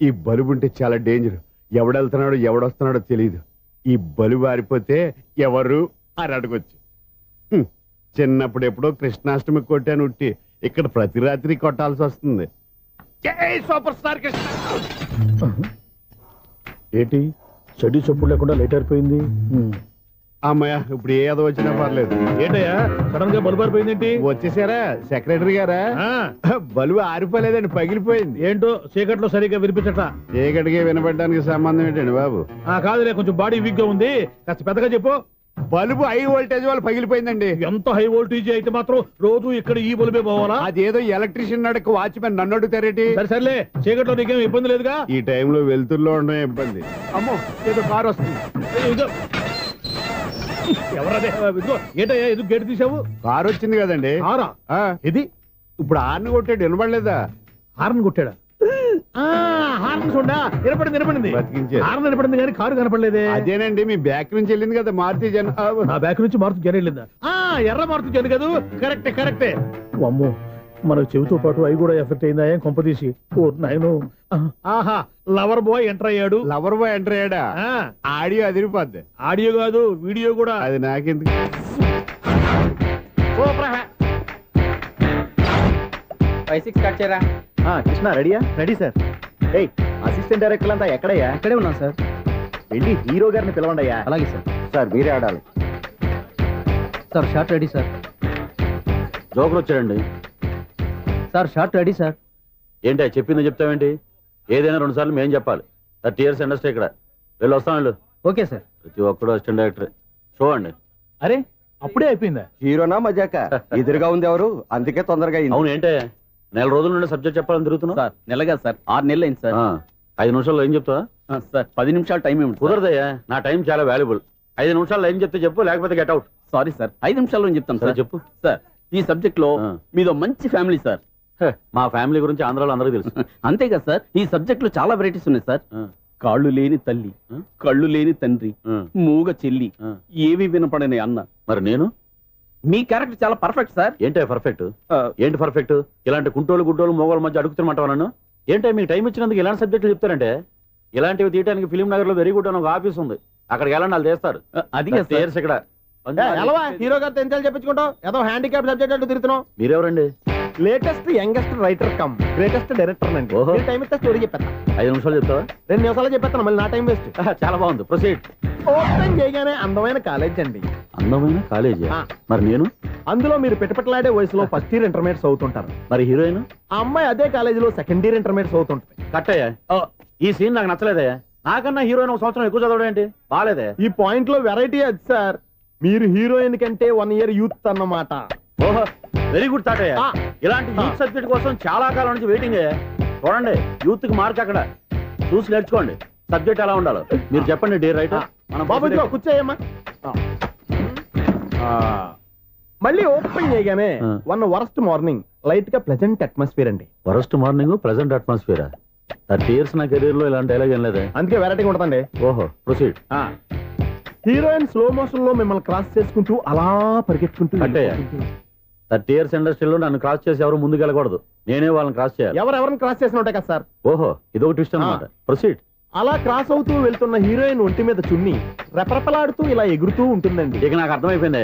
ఈ బలుబు ఉంటే చాలా డేంజర్. ఎవడెళ్తున్నాడో ఎవడొస్తున్నాడో తెలియదు. ఈ బలుబు ఆరిపోతే ఎవరు అని అడగొచ్చు. చిన్నప్పుడు ఎప్పుడో కృష్ణాష్టమి కొట్టాను ఉట్టి, ఇక్కడ ప్రతి రాత్రి కొట్టాల్సి వస్తుంది. Super star Krishna. ఏంటి చెడు చప్పుడు లేకుండా లేట్ అయిపోయింది? అమ్మయ్య, ఇప్పుడు ఏదో వచ్చినా పర్లేదు. ఏంటయ్యా సడన్ గా బల్బు ఆరిపోయింది ఏంటి? వచ్చేసారా సెక్రటరీ గారా? బలుబు ఆరిపోలేదండి, పగిలిపోయింది. ఏంటో చీకట్లో సరిగ్గా వినిపించట. చీకటికి వినపడడానికి సంబంధం ఏంటండి బాబు? కాదులే, కొంచెం బాడీ వీక్ గా ఉంది, కాస్త పెద్దగా చెప్పు. బలుబు హై వోల్టేజ్ వాళ్ళు పగిలిపోయిందండి. ఎంత హై వోల్టేజ్ అయితే మాత్రం రోజు ఇక్కడ ఈ బల్బే పోవాలా? అదేదో ఎలక్ట్రీషియన్ నడక వాచ్మెన్ నన్ను అడుగుతారేటి? సరే సర్లే, చీకట్లో నీకేం ఇబ్బంది లేదుగా? ఈ టైంలో వెళ్తుల్లో ఉండడం ఇబ్బంది. అమ్మో, ఏదో కారు వస్తుంది. ఎవరదే? ఇదిగో ఏంటయ్యా, ఎందుకు గేట్ తీసావు? కారు వచ్చింది కదండి. కారా? ఇది ఇప్పుడు హార్న్ కొట్టాడు, వినపడలేదా? హార్న్ కొట్టాడా? హార్న్ చూడా వినపడింది. బతికించారు. హార్న్ వినపడింది కానీ కారు కనపడలేదే. అదేనండి, మీ బ్యాక్ నుంచి వెళ్ళింది కదా మారుతి జన. నా బ్యాక్ నుంచి మారుతు జన వెళ్ళిందా? ఎర్ర మారుతు జన కదా. కరెక్టే. అమ్మో, మనకు చెవితో పాటు అవి కూడా ఎఫెక్ట్ అయిందా? ఏం కొంపదీసి? ఓ నాయను. ఆహా, లవర్ బాయ్ ఎంటర్ అయ్యాడు. లవర్ బాయ్ ఎంటర్ అయ్యాడా? ఆడియో అదిరిపోద్ది. ఆడియో కాదు, వీడియో కూడా. అది నాకెందుకు? కృష్ణ రెడీయా? Ready sir. అసిస్టెంట్ డైరెక్టర్ అంతా ఎక్కడయ్యా? ఇక్కడే ఉన్నాం సార్. వెళ్ళి హీరో గారిని పిలవండి అయ్యా. అలాగే సార్. సార్ మీరే ఆడాలి. Sir shot ready sir. Joker వచ్చాడండి. Sir shot ready sir. ఏంటి చెప్పింది చెప్తావేంటి? ఏదైనా 2 సార్లు మేం చెప్పాలి. 30 years ఇండస్ట్రీ ఇక్కడ. వెళ్ళి వస్తాం వెళ్ళు. Okay sir. ప్రతి ఒక్కడు అసిస్టెంట్ డైరెక్టర్. చూడండి. అరే, అప్పుడే అయిపోయిందా? హీరోనా మజాక? ఎదురుగా ఉంది ఎవరు, అందుకే తొందరగా అయింది. అవును, ఏంటే నెల రోజుల నుండి సబ్జెక్ట్ చెప్పాలని తిరుగుతున్నావు? సార్ నెలగా సార్, 6 నెలలు అయింది సార్. 5 నిమిషాల్లో ఏం చెప్తావా? సార్ 10 నిమిషాలు టైం ఏమి కుదరదయ్యా, నా టైం చాలా వాల్యుబుల్. 5 నిమిషాల్లో ఏం చెప్తే చెప్పు, లేకపోతే గెట్ అవుట్. సారీ సార్, 5 నిమిషాల్లో చెప్తాను సార్. చెప్పు సార్, ఈ సబ్జెక్ట్ లో మీదో మంచి ఫ్యామిలీ సార్. మా ఫ్యామిలీ గురించి ఆంధ్రాలో అందరికీ తెలుసు. అంతేగా సార్, ఈ సబ్జెక్ట్ లో చాలా వెరైటీస్ ఉన్నాయి సార్. కాళ్ళు లేని తల్లి, కళ్ళు లేని తండ్రి, మూగ చెల్లి, ఏవి వినపడని అన్న. మరి నేను? మీ క్యారెక్టర్ చాలా పర్ఫెక్ట్ సార్. ఏంటే పర్ఫెక్ట్? ఏంటి పర్ఫెక్ట్? ఇలాంటి కుంటోళ్ళు గుడ్డోళ్ళు మోగోళ్ళ మధ్య అడుగుతున్నమాట నన్ను. ఏంటంటే మీకు టైం ఇచ్చినందుకు ఇలాంటి సబ్జెక్టులు చెప్తారంటే? ఇలాంటివి తీయడానికి ఫిలిం నగర్ లో వెరీ గుడ్ అని ఒక ఆఫీస్ ఉంది, అక్కడికి వెళ్ళండి, వాళ్ళు చేస్తారు. అది ఇక్కడ హీరో గారితో ఎంత చెప్పించుకుంటావు? ఏదో హ్యాండిక్యాప్ సబ్జెక్ట్ అంటూ తిరుగుతున్నావు. మీరెవరండి? Latest youngest writer cum greatest director అండి. టైం ఇస్తే స్టోరీ చెప్పేస్తా. 5 నిమిషాలు చెప్తావా? 2 నిమిషాలు చెప్పేస్తాను, మళ్ళీ నా టైం వేస్ట్. చాలా బాగుంది, ప్రొసీడ్. ఓపెన్ చేయగానే అందమైన కాలేజ్ అండి. అందమైన కాలేజీ? మరి నేను? అందులో మీరు పెట్టుపట్లాడే వయసులో ఫస్ట్ ఇయర్ ఇంటర్మీడియట్స్ అవుతుంటారు. మరి హీరోయిన్? ఆ అమ్మాయి అదే కాలేజీలో సెకండ్ ఇయర్ ఇంటర్మీడియట్స్ అవుతుంటది. కట్టయ్యా, ఈ సీన్ నాకు నచ్చలేదే. నాకన్నా హీరోయిన్ 1 సంవత్సరం ఎక్కువ చదవడం ఏంటి? బాలేదే. ఈ పాయింట్ లో వెరైటీ అది సార్. మీరు హీరోయిన్ కంటే 1 year యూత్ అన్నమాట. ఓహో, వెరీ గుడ్ థాట్ అయ్యా. ఇలాంటి యూత్ సబ్జెక్ట్ కోసం చాలా కాలం నుంచి వెయిటింగ్. చూడండి, యూత్ కి మార్క్ అక్కడ. చూసి నేర్చుకోండి సబ్జెక్ట్ ఎలా ఉండాలో. మీరు చెప్పండి డే రైటర్. బాబు కూర్చోయమ్మా. మళ్ళీ ఓపెన్ చేయగానే 1 వరస్ట్ మార్నింగ్, లైట్ గా ప్లెజెంట్ అట్మాస్ఫియర్ అండి. Worst morning, pleasant atmosphere. 30 years నా కెరీర్ లో ఇలాంటి డైలాగ్ ఏం లేదే. అందుకే వెరైటీగా ఉంటుందండి. ఓహో, ప్రొసీడ్. హీరోయిన్ స్లో మోషన్ లో మిమ్మల్ని క్రాస్ చేసుకుంటూ అలా పరిగెత్తుకుంటూ 30 years ఇండస్ట్రీలో నన్ను క్రాస్ చేసి ఎవరు ముందుకు వెళ్ళకూడదు, నేనే వాళ్ళని క్రాస్ చేయాలి. ఎవరెవరిని క్రాస్ చేసిన ఉంటాయి కదా సార్. ఓహో, ఇదొక ట్విస్ట్ అన్నమాట. ప్రొసీడ్. అలా క్రాస్ అవుతూ వెళ్తున్న హీరోయిన్ ఒంటి మీద చున్ని రెపరెపలాడుతూ ఇలా ఎగురుతూ ఉంటుందండి. ఇక నాకు అర్థమైపోయింది.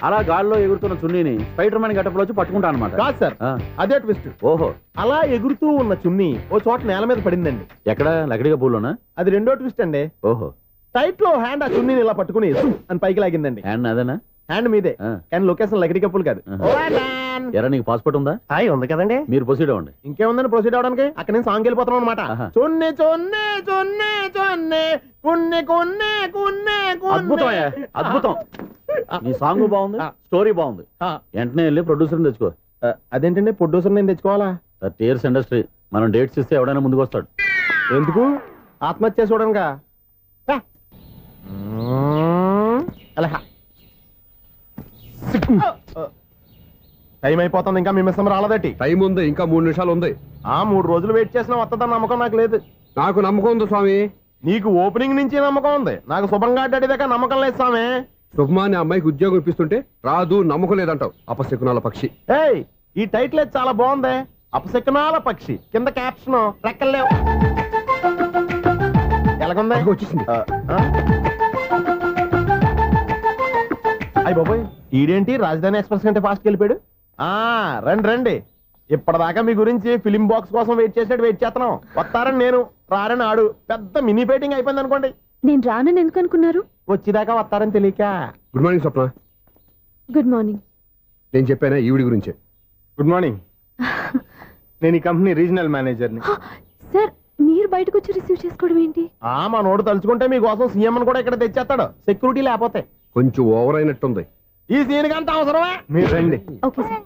అలా గాల్లో ఎగురుతున్న చున్నీని స్పైడర్ మ్యాన్ గట్టపులో వచ్చి పట్టుకుంటా అనమాట. కాదు సార్, అదే ట్విస్ట్. ఓహో, అలా ఎగురుతూ ఉన్న చున్ని ఓ చోట నేల మీద పడిందండి. ఎక్కడ? లకడిగా పూల్లోనా? అది రెండో ట్విస్ట్ అండి. ఓహో, టైట్ లో హ్యాండ్ ఆ చున్నీని ఇలా పట్టుకుని అని పైకి లాగిందండి. హ్యాండ్ అదేనా? హ్యాండ్ మీదే, కానీ లొకేషన్ లకడి కప్పులు కాదు. ఎరా నీకు పాస్పోర్ట్ ఉందా? ఉంది కదండి. మీరు ప్రొసీడ్ అవ్వండి. ఇంకేముందని ప్రొసీడ్ అవడానికి? అక్కడ నేను సాంగ్ వెళ్ళిపోతాను అనమాట. చున్నే చున్నే చున్నే చున్నే కున్నే కున్నే కున్నే అద్భుతం, అద్భుతం. నీ సాంగ్ బాగుంది, స్టోరీ బాగుంది. వెంటనే వెళ్ళి ప్రొడ్యూసర్ తెచ్చుకో. అదేంటండి ప్రొడ్యూసర్ నేను తెచ్చుకోవాలా? 30 years ఇండస్ట్రీ. మనం డేట్స్ ఇస్తే ఎవడైనా ముందుకు వస్తాడు. ఎందుకు? ఆత్మహత్య చూడనుగా. టైం అయిపోతుంది, ఇంకా మీ మిస్సం రాలేదటి. టైం ఉంది, ఇంకా 3 నిమిషాలు ఉంది. 3 రోజులు వెయిట్ చేసిన వస్తుందని నమ్మకం నాకు లేదు. నాకు నమ్మకం ఉంది స్వామి. నీకు ఓపెనింగ్ నుంచి నమ్మకం ఉంది, నాకు శుభంగా అడిదాకా నమ్మకం లేదు స్వామి. శుభమాని అమ్మాయికి ఉద్యోగం ఇప్పిస్తుంటే రాదు, నమ్మకం లేదంటావు. అపశకునాల పక్షి. ఏయ్, ఈ టైటిల్ అయితే చాలా బాగుంది. అపశకునాల పక్షి, కింద క్యాప్షన్ రెక్కలేవు. ఎలాగుంది? వచ్చేసింది. అయ్యి బాబోయ్, ఈడేంటి రాజధాని ఎక్స్ప్రెస్ కంటే ఫాస్ట్కి వెళ్ళిపోయాడు. రండి రండి. ఇప్పటిదాకా మీ గురించి ఫిలిం బాక్స్ కోసం వెయిట్ చేసినట్టు వెయిట్ చేస్తున్నాం. వస్తారని నేను, రారని ఆడు. పెద్ద మినీ ఫైటింగ్ అయిపోయింది అనుకోండి. నేను రానని ఎందుకు అనుకున్నారు? వచ్చేదాకా వస్తారని తెలియక. Good morning Swapna. Good morning. నేను చెప్పానా ఈవిడి గురించే. Good morning. నేను ఈ కంపెనీ రీజనల్ మేనేజర్ని. సార్, మీరు బయటకు వచ్చి రిసీవ్ చేసుకోవడం ఏంటి? మా నోడు తలుచుకుంటే మీకోసం సీఎం కూడా ఇక్కడ తెచ్చేస్తాడు, సెక్యూరిటీ లేకపోతే. కొంచెం ఓవర్ అయినట్టుంది. ఈ సీన్ కంత అవసరమా? మీరు రండి. Okay sir.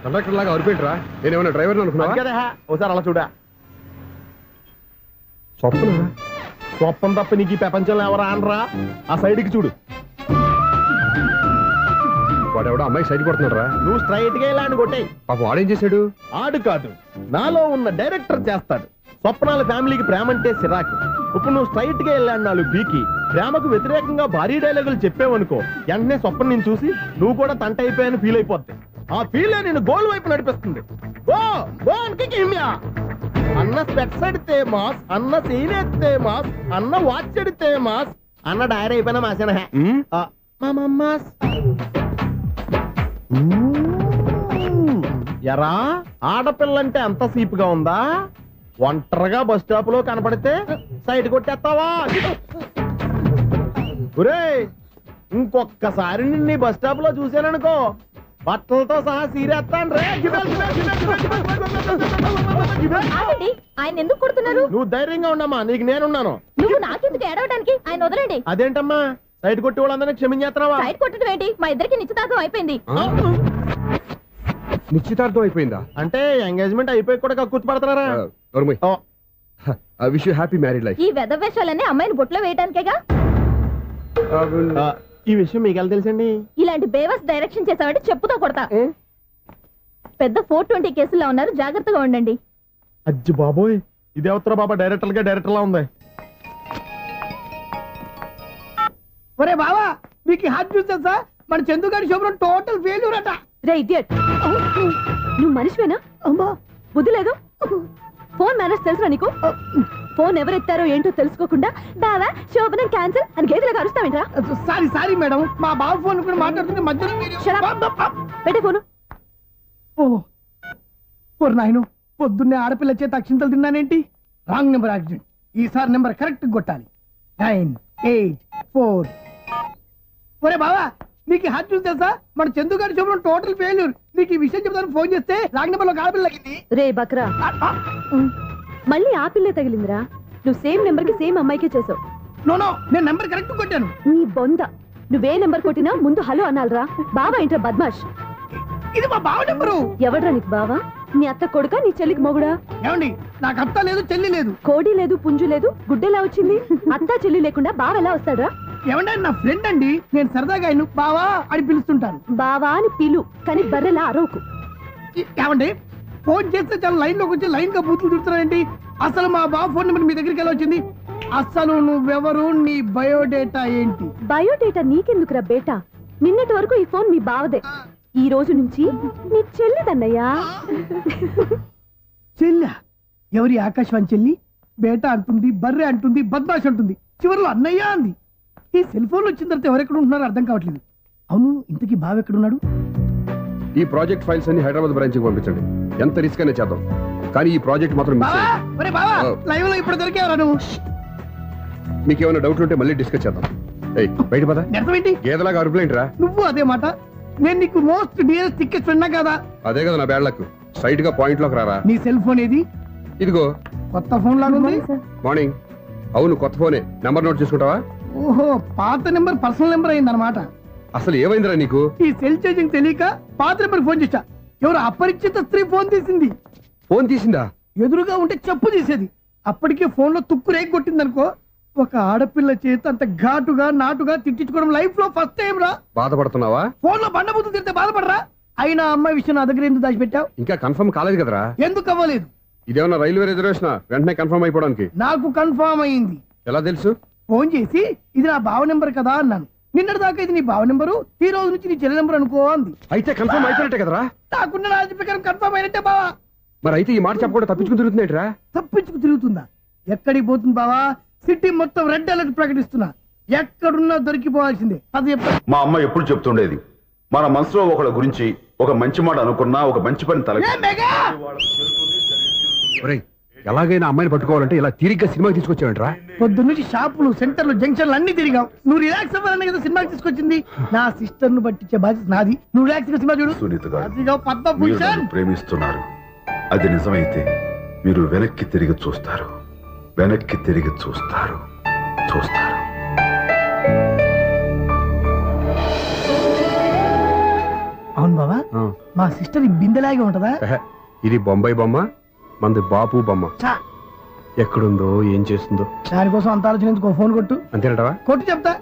కండక్టర్ లాగా అరిపోయింట్రా. నేనేమన్నా డ్రైవర్ అనుకున్నా కదా. ఒకసారి అలా చూడా. స్వప్న స్వప్నం తప్ప నీకు ఈ ప్రపంచంలో ఎవరా అనరా? ఆ సైడ్కి చూడు. వాడెవడో అమ్మాయి సైడ్ కొడుతున్నాడు రా. నువ్వు స్ట్రైట్ గా ఇలా కొట్టాయి. పాప వాడేం చేశాడు? ఆడు కాదు, నాలో ఉన్న డైరెక్టర్ చేస్తాడు. స్వప్నాల ఫ్యామిలీకి ప్రేమ అంటే సిరాకు. ఇప్పుడు నువ్వు స్ట్రైట్ గా వెళ్ళాడు 4 పీకి ప్రేమకు వ్యతిరేకంగా భారీ డైలాగులు చెప్పావనుకో, వెంటనే స్వప్నం నేను చూసి నువ్వు కూడా తంట అయిపోయాను ఫీల్ అయిపోద్ది. ఆ ఫీల్ నేను గోల్ వైపు నడిపిస్తుంది. అన్న స్పెట్స్ అడితే మాస్, అన్న సీన్ ఎత్తే మాస్, అన్న వాచ్ ఎడితే మాస్, అన్న డైరీ అయిపోయినా మాసేన మాస్. ఎరా, ఆడపిల్లంటే అంత సీపుగా ఉందా? ఒంటరిగా బస్ స్టాప్ లో కనపడితే సైడ్ కొట్టేస్తావా? ఒరేయ్, ఇంకొక్కసారి నిన్ను బస్ స్టాప్ లో చూశాననుకో, బట్టలతో సహా సీరేస్తాను రే. ఆయన ఎందుకు కొడుతున్నారు? నువ్వు ధైర్యంగా ఉండమ్మా, నీకు నేనున్నాను. నువ్వు నాకెందుకు ఏడవడానికి? ఆయన వదలండి. అదేంటమ్మా, సైడ్ కొట్టి వాళ్ళందరినీ క్షమించేస్తున్నావా? సైడ్ కొట్టడం ఏంటి? మా ఇద్దరికి నిశ్చితార్థం అయిపోయింది. నిశ్చితార్థం అయిపోయిందా? అంటే ఎంగేజ్మెంట్ అయిపోయి కూడా కక్కుర్తి పడతారా? I wish you happy married life. ఈ వెధవేషాలన్నీ అమ్మాయిని బొట్లో వేయడానికేగా. ఈ విషయం మీకు ఎలా తెలుసండి? ఇలాంటి బేవస్ డైరెక్షన్ చేసావంటే చెప్పుతో కొడతా. పెద్ద 420 కేసుల్లో ఉన్నారు, జాగ్రత్తగా ఉండండి. అజ్జి బాబోయ్, ఇది అవతర బాబా డైరెక్టర్ లా ఉంది. ఒరే బావా, మీకు హాట్ న్యూస్ తెలుసా? మన చందుగారి శుభ్రం టోటల్ ఫెయిల్యూర్ అట. రే ఇడియట్, నువ్వు మనిషివేనా? అమ్మా, బుద్ధి లేదు. ఫోన్ మేనేజ్ తెలుసా నీకు? ఫోన్ ఎవరెత్తారో ఏంటో తెలుసుకోకుండా బావా శోభనం క్యాన్సిల్ అని గేదెలకు అరుస్తావేంట్రా? సారీ మేడం, మా బావ ఫోన్ కూడా మాట్లాడుతుంటే మధ్యలో పెట్టే ఫోను. ఓ నాయను, పొద్దున్నే ఆడపిల్ల చేత అక్షింతలు తిన్నానేంటి? Wrong number accident. ఈసారి నెంబర్ కరెక్ట్ కొట్టాలి. 984. ఒరే బావా, నీకు హాట్ న్యూస్ తెలుసా? మన చందుగారి శుభ్రం టోటల్ ఫెయిల్యూర్. నీకు ఈ విషయం చెప్తాను ఫోన్ చేస్తే రాంగ్ నెంబర్ లో ఆడపిల్ల తగ్గింది. రే బక్రా, మళ్ళీ ఆ పిల్లే తగిలిందిరా. నువ్వు సేమ్ నెంబర్ కి సేమ్ అమ్మాయికే చేసావు. నో, నేను నెంబర్ కరెక్ట్ కొట్టాను. నీ బొంద, నువ్వే నెంబర్ కొట్టినా ముందు హలో అనాలరా. బావా ఏంట్రా బద్మాష్? ఇది మా బావ నెంబరు. ఎవడ్రా నీకు బావా? నీ అత్త కొడుకా, నీ చెల్లికి మొగుడా? ఏమండి, నాకు అత్త లేదు, చెల్లి లేదు. కోడి లేదు, పుంజు లేదు, గుడ్డెలా వచ్చింది? అత్త చెల్లి లేకుండా బావ ఎలా వస్తాడ్రా? ఏమంటే నా ఫ్రెండ్ అండి, నేను సరదాగా ఆయన బావా అని పిలుస్తుంటాను. బావా అని పిలు, కానీ బర్రెలా అరవకు. ఏమండి, ఫోన్ చేస్తే చాలా లైన్ లోకి వచ్చి లైన్ గా బూతులు తిడుతున్నాయండి. అసలు మా బావ ఫోన్ నెంబర్ మీ దగ్గరికి ఎలా వచ్చింది? అసలు నువ్వెవరు, నీ బయోడేటా ఏంటి? బయోడేటా నీకెందుకురా బేటా? నిన్నటి వరకు ఈ ఫోన్ మీ బావదే. ఈ రోజు నుంచి నీ చెల్లిదన్నయ్యా. చెల్లి ఎవరి ఆకాశవాణి చెల్లి? బేట అంటుంది, బర్రె అంటుంది, బద్మాష్ అంటుంది, చివరిలో అన్నయ్య అంది. ఈ సెల్ ఫోన్ వచ్చిన తర్వాత ఎవరెక్కడ ఉంటున్నారో అర్థం కావట్లేదు. అవును, ఇంతకీ బావ ఎక్కడున్నాడు? ఈ ప్రాజెక్ట్ ఫైల్స్ అన్ని హైదరాబాద్ బ్రాంచ్ కి పంపించండి. ఎంత రిస్క్ అయినా చేద్దాం, కానీ ఈ ప్రాజెక్ట్ మాత్రం మిస్ బావా, అయ్యింది. ఒరే బావా, లైవ్ లో ఇప్పుడు దొరికేవరా నువ్వు? మీకు ఏమైనా డౌట్లు ఉంటే మళ్ళీ డిస్కస్ చేద్దాం. ఏయ్ బయట పద. నిజమేంటి? గేదలాగా అరుపులేంట్రా? నువ్వు అదే మాట. నేను నీకు మోస్ట్ డియరెస్ట్ టికెట్స్ విన్నా కదా. అదే కదా నా బ్యాడ్ లక్. స్ట్రైట్ గా పాయింట్ లోకి రారా. నీ సెల్ ఫోన్ ఏది? ఇదిగో కొత్త ఫోన్ లాగా ఉంది. మార్నింగ్. అవును కొత్త ఫోనే. నెంబర్ నోట్ చేసుకుంటావా? ఓహో, పాత నెంబర్ పర్సనల్ నెంబర్ అయిందన్నమాట. అసలు ఏమైందిరా నీకు? ఈ సెల్ ఛార్జింగ్ తెలియక పాత నెంబర్ ఫోన్ చేశా. ఎవరు అపరిచిత స్త్రీ ఫోన్ తీసింది. ఫోన్ తీసిందా? ఎదురుగా ఉంటే చెప్పు తీసేది. అప్పటికే ఫోన్ లో తుక్కు రేగి కొట్టింది అనుకో. ఒక ఆడపిల్ల చేత అంత ఘాటుగా నాటుగా తిట్టించుకోవడం లైఫ్ లో ఫస్ట్ టైం రా. బాధపడుతున్నావా? ఫోన్ లో బండబుద్ధులు తిరితే బాధపడరా? అయినా అమ్మాయి విషయం నా దగ్గర ఎందుకు దాచిపెట్టావు? ఇంకా కన్ఫర్మ్ కాలేదు కదరా. ఎందుకు అవ్వలేదు? ఇదేమన్నా రైల్వే రిజర్వేషన్? వెంటనే కన్ఫర్మ్ అయిపోవడానికి. నాకు కన్ఫర్మ్ అయింది. ఎలా తెలుసు? ఫోన్ చేసి ఇది నా బావ నెంబర్ కదా అన్నాను. నిన్నటి దాకా ఇది నీ బావ నెంబరు, ఈ రోజు నుంచి నీ చెల్లి నెంబర్ అనుకో అంది. అయితే కన్ఫర్మ్ అయిపోయినట్టే కదరా. నాకున్న రాజు ప్రకారం కన్ఫర్మ్ అయినట్టే బావా. మరి అయితే ఈ మాట చెప్పకుండా తప్పించుకుని తిరుగుతుందేంట్రా? తప్పించుకు తిరుగుతుందా? ఎక్కడికి పోతుంది బావా? సిటీ మొత్తం రెడ్ అలర్ట్ ప్రకటిస్తున్నా. ఎక్కడున్నా దొరికిపోవాల్సిందే. అది చెప్తా. మా అమ్మ ఎప్పుడు చెప్తుండేది, మన మనసులో ఒకళ్ళ గురించి ఒక మంచి మాట అనుకున్నా ఒక మంచి పని తల ఎలాగైనా అమ్మాయిని పట్టుకోవాలంటే ఇలా తీరిగ్గా సినిమాకి తీసుకొచ్చావంట్రా? పొద్దు నుంచి షాపులు, సెంటర్లు, జంక్షన్లు అన్ని తిరిగావు. నువ్వు రిలాక్స్ అవ్వాలని కదా సినిమాకి తీసుకొచ్చింది. నా సిస్టర్ ను పట్టించే బాధ్యత నాది. నువ్వు రిలాక్స్ గా సినిమా చూడు. సునీత గారు, అదిగో పద్మభూషణ్. మీరు నన్ను ప్రేమిస్తున్నారు. అది నిజమైతే మీరు వెనక్కి తిరిగి చూస్తారు, వెనక్కి తిరిగి చూస్తారు, చూస్తారు. అవును బావా, మా సిస్టర్ బిందెలాగే ఉంటదా? ఇది బొంబాయి బొమ్మ, మంది బాపు బొమ్మ. చా, ఎక్కడుందో ఏం చేస్తుందో. దానికోసం అంత ఆలోచన ఎందుకు? ఫోన్ కొట్టు. అంతేనటవా? కొట్టు చెప్తా.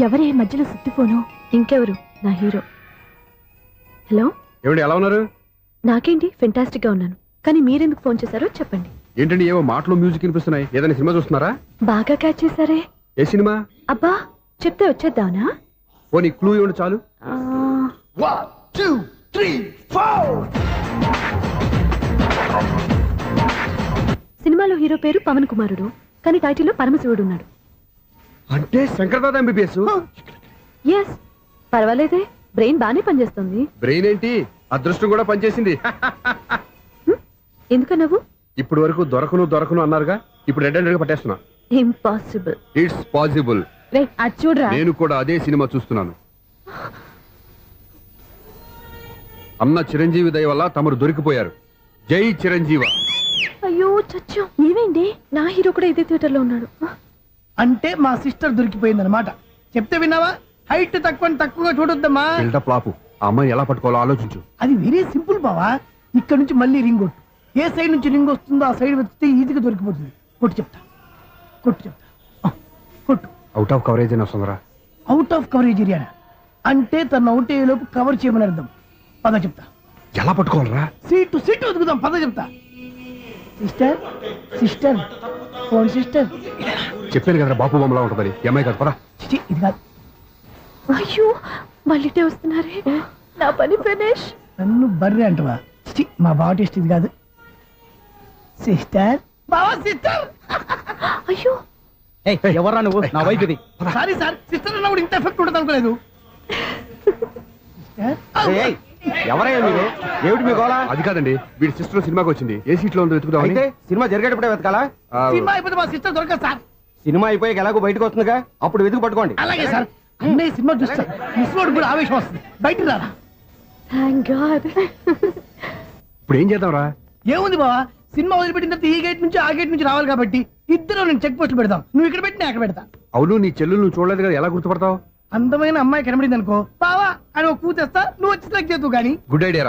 ఎవరే మధ్యలో సుత్తి ఫోను? ఇంకెవరు? నా హీరో. హలో, ఏమిటి ఎలా ఉన్నారు? నాకేంటి ఫెంటాస్టిక్ గా ఉన్నాను, కానీ మీరెందుకు ఫోన్ చేశారో చెప్పండి. ఏంటండి ఏవో మాటలు మ్యూజిక్ వినిపిస్తున్నాయి. ఏదైనా సినిమా చూస్తున్నారా? బాగా క్యాచ్ చేశారే. ఏ సినిమా? అబ్బా, చెప్తే వచ్చేద్దానా? ఓ నీ క్లూ ఇవ్వండి చాలు. ఆ, 1 2 3 4. సినిమాలో హీరో పేరు పవన్ కుమారుడు, కానీ టైటిల్లో పరమశివుడు ఉన్నాడు. అంటే శంకర్దాద ఎంబీబీఎస్. ఎస్, పర్వాలేదే, బ్రెయిన్ బానే పనిచేస్తుంది. బ్రెయిన్ ఏంటి, అదృష్టం కూడా పనిచేసింది. ఎందుకన్నావు? ఇప్పుడు వరకు దొరకను అన్నారుగా, ఇప్పుడు రెడ్ హండ్రెడ్ పట్టేస్తున్నా. ఇంపాసిబుల్. It's possible. అది చూడరా. నేను కూడా అదే సినిమా చూస్తున్నాను. అన్న చిరంజీవి దయ వల్ల తమరు దొరికిపోయారు. జై చిరంజీవ. అయ్యో చచ్చో, ఏమైంది? నా హీరో కూడా ఇదే థియేటర్ లో ఉన్నాడు. అంటే మా సిస్టర్ దొరికిపోయింది అనమాట. చెప్తే విన్నావా? హైట్ తక్కువగా చూడొద్దమ్మా. బిల్డప్ లాపు. ఆ అమ్మాయిని ఎలా పట్టుకోవాలో ఆలోచించు. అది వెరీ సింపుల్ బావా. ఇక్కడ నుంచి మళ్ళీ రింగ్ కొట్టు. ఏ సైడ్ నుంచి రింగ్ వస్తుందో ఆ సైడ్ వెతికితే ఈజీగా దొరికిపోతుంది. కొట్టు చెప్తా. కొట్టు. అవుట్ ఆఫ్ కవరేజ్ అని వస్తుందిరా. అవుట్ ఆఫ్ కవరేజ్ ఏరియా అంటే తన అవుట్ అయ్యేలోపు కవర్ చేయమని అర్థం. పద చెప్తా. ఎలా పట్టుకోవాలరా? సీటు వెతుకుదాం. పద చెప్తా. Sister phone sister. చెప్పాను కదా బాపు బొమ్మలా ఉంటుందని. అమ్మాయి కదా పదా. ఇది కాదు. అయ్యో, మళ్ళీటే వస్తున్నారే. నా పని ఫినిష్. నన్ను బర్రె అంటవా? మా బావ టేస్ట్ ఇది కాదు. సిస్టర్. బావా సిస్టర్. అయ్యో, ఎవరా నువ్వు? నా వైపు ఇది. సారీ సార్, సిస్టర్ అన్నప్పుడు ఇంత ఎఫెక్ట్ ఉంటుంది అనుకోలేదు. ఎవరయ్యా మీరు? ఏమిటి మీ గోళ? అది కాదండి, వీడి సిస్టర్ సినిమాకి వచ్చింది. ఏ సీట్ లో ఉందో వెతుకుదాం. అయితే సినిమా జరిగేటప్పుడే వెతకాలా? సినిమా అయిపోతే మా సిస్టర్ దొరకదు సార్. సినిమా అయిపోయాక ఎలాగో బయటకు వస్తుందిగా, అప్పుడు వెతుకు పట్టుకోండి. అలాగే సార్. అన్నయ్య సినిమా చూస్తారు, మిస్లోడు కూడా ఆవేశం వస్తుంది. బయటికి రారా. Thank God. ఇప్పుడు ఏం చేద్దాం రా? ఏముంది బావా, సినిమా వదిలిపెట్టిన తర్వాత ఈ గేట్ నుంచి ఆ గేట్ నుంచి రావాలి కాబట్టి ఇద్దరు నేను చెక్ పోస్టులు పెడతాం. నువ్వు ఇక్కడ పెట్టి నేను అక్కడ పెడతా. అవును, నీ చెల్లెలు నువ్వు చూడలేదు కదా, ఎలా గుర్తుపడతావు? అందమైన అమ్మాయి కనబడింది అనుకో, బావా అని ఒక కూతేస్తా, నువ్వు వచ్చి సెలెక్ట్ చేద్దు కానీ. Good idea.